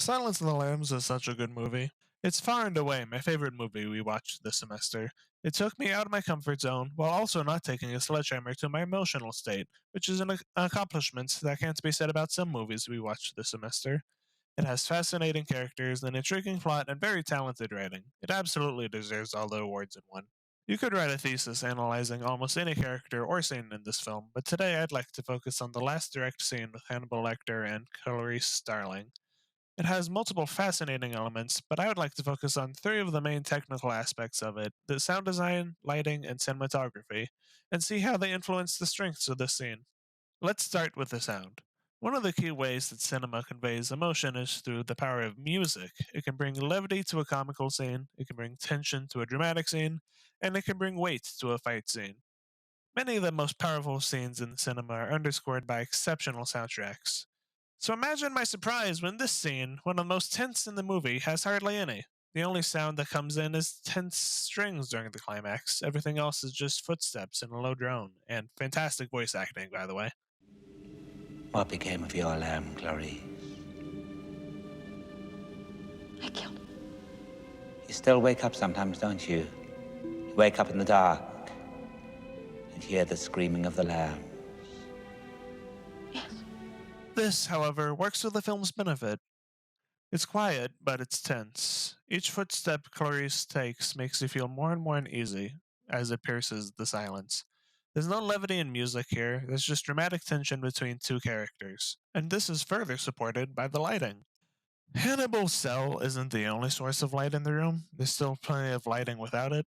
Silence of the Lambs is such a good movie. It's far and away my favorite movie we watched this semester. It took me out of my comfort zone while also not taking a sledgehammer to my emotional state, which is an accomplishment that can't be said about some movies we watched this semester. It has fascinating characters, an intriguing plot, and very talented writing. It absolutely deserves all the awards it won. You could write a thesis analyzing almost any character or scene in this film, but today I'd like to focus on the last direct scene with Hannibal Lecter and Clarice Starling. It has multiple fascinating elements, but I would like to focus on three of the main technical aspects of it: the sound design, lighting, and cinematography, and see how they influence the strengths of this scene. Let's start with the sound. One of the key ways that cinema conveys emotion is through the power of music. It can bring levity to a comical scene, it can bring tension to a dramatic scene, and it can bring weight to a fight scene. Many of the most powerful scenes in cinema are underscored by exceptional soundtracks. So imagine my surprise when this scene, one of the most tense in the movie, has hardly any. The only sound that comes in is tense strings during the climax. Everything else is just footsteps and a low drone, and fantastic voice acting, by the way. What became of your lamb, Clarice? I killed him. You still wake up sometimes, don't you? You wake up in the dark and hear the screaming of the lamb. Yes. This, however, works to the film's benefit. It's quiet, but it's tense. Each footstep Clarice takes makes you feel more and more uneasy as it pierces the silence. There's no levity in music here, there's just dramatic tension between two characters. And this is further supported by the lighting. Hannibal's cell isn't the only source of light in the room, there's still plenty of lighting without it,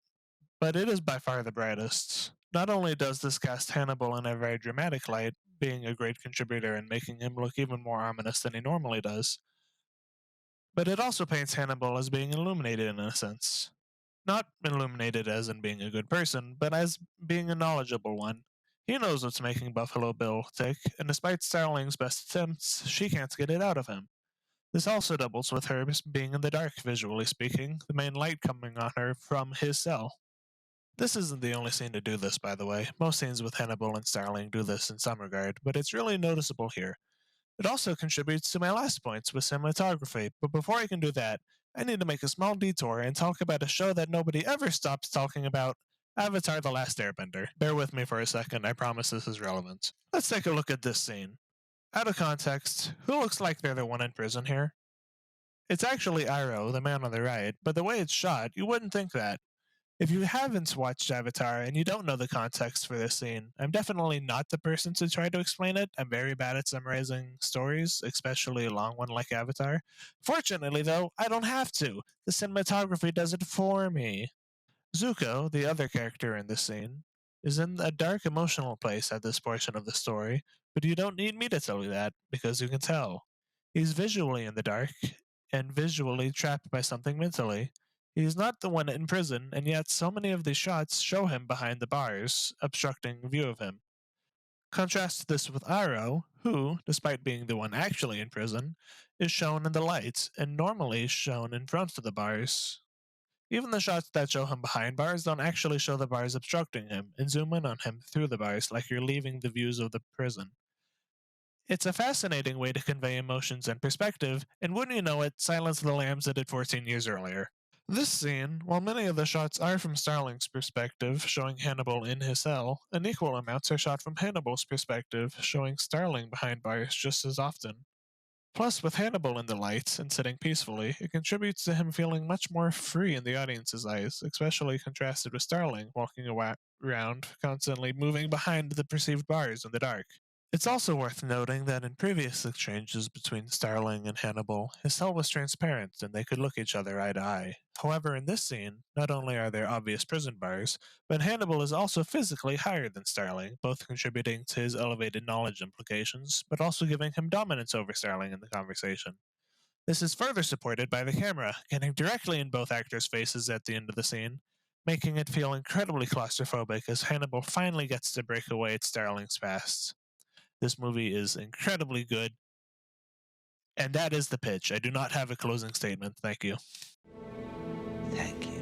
but it is by far the brightest. Not only does this cast Hannibal in a very dramatic light, being a great contributor and making him look even more ominous than he normally does, but it also paints Hannibal as being illuminated in a sense. Not illuminated as in being a good person, but as being a knowledgeable one. He knows what's making Buffalo Bill tick, and despite Starling's best attempts, she can't get it out of him. This also doubles with her being in the dark, visually speaking, the main light coming on her from his cell. This isn't the only scene to do this, by the way. Most scenes with Hannibal and Starling do this in some regard, but it's really noticeable here. It also contributes to my last points with cinematography, but before I can do that, I need to make a small detour and talk about a show that nobody ever stops talking about: Avatar The Last Airbender. Bear with me for a second, I promise this is relevant. Let's take a look at this scene. Out of context, who looks like they're the one in prison here? It's actually Iroh, the man on the right, but the way it's shot, you wouldn't think that. If you haven't watched Avatar and you don't know the context for this scene, I'm definitely not the person to try to explain it. I'm very bad at summarizing stories, especially a long one like Avatar. Fortunately, though, I don't have to. The cinematography does it for me. Zuko, the other character in this scene, is in a dark emotional place at this portion of the story, but you don't need me to tell you that, because you can tell. He's visually in the dark, and visually trapped by something mentally. He's not the one in prison, and yet so many of these shots show him behind the bars, obstructing view of him. Contrast this with Aro, who, despite being the one actually in prison, is shown in the lights, and normally shown in front of the bars. Even the shots that show him behind bars don't actually show the bars obstructing him, and zoom in on him through the bars like you're leaving the views of the prison. It's a fascinating way to convey emotions and perspective, and wouldn't you know it, Silence of the Lambs did it 14 years earlier. This scene, while many of the shots are from Starling's perspective, showing Hannibal in his cell, an equal amounts are shot from Hannibal's perspective, showing Starling behind bars just as often. Plus, with Hannibal in the lights and sitting peacefully, it contributes to him feeling much more free in the audience's eyes, especially contrasted with Starling walking around, constantly moving behind the perceived bars in the dark. It's also worth noting that in previous exchanges between Starling and Hannibal, his cell was transparent and they could look each other eye to eye. However, in this scene, not only are there obvious prison bars, but Hannibal is also physically higher than Starling, both contributing to his elevated knowledge implications, but also giving him dominance over Starling in the conversation. This is further supported by the camera, getting directly in both actors' faces at the end of the scene, making it feel incredibly claustrophobic as Hannibal finally gets to break away at Starling's past. This movie is incredibly good. And that is the pitch. I do not have a closing statement. Thank you. Thank you.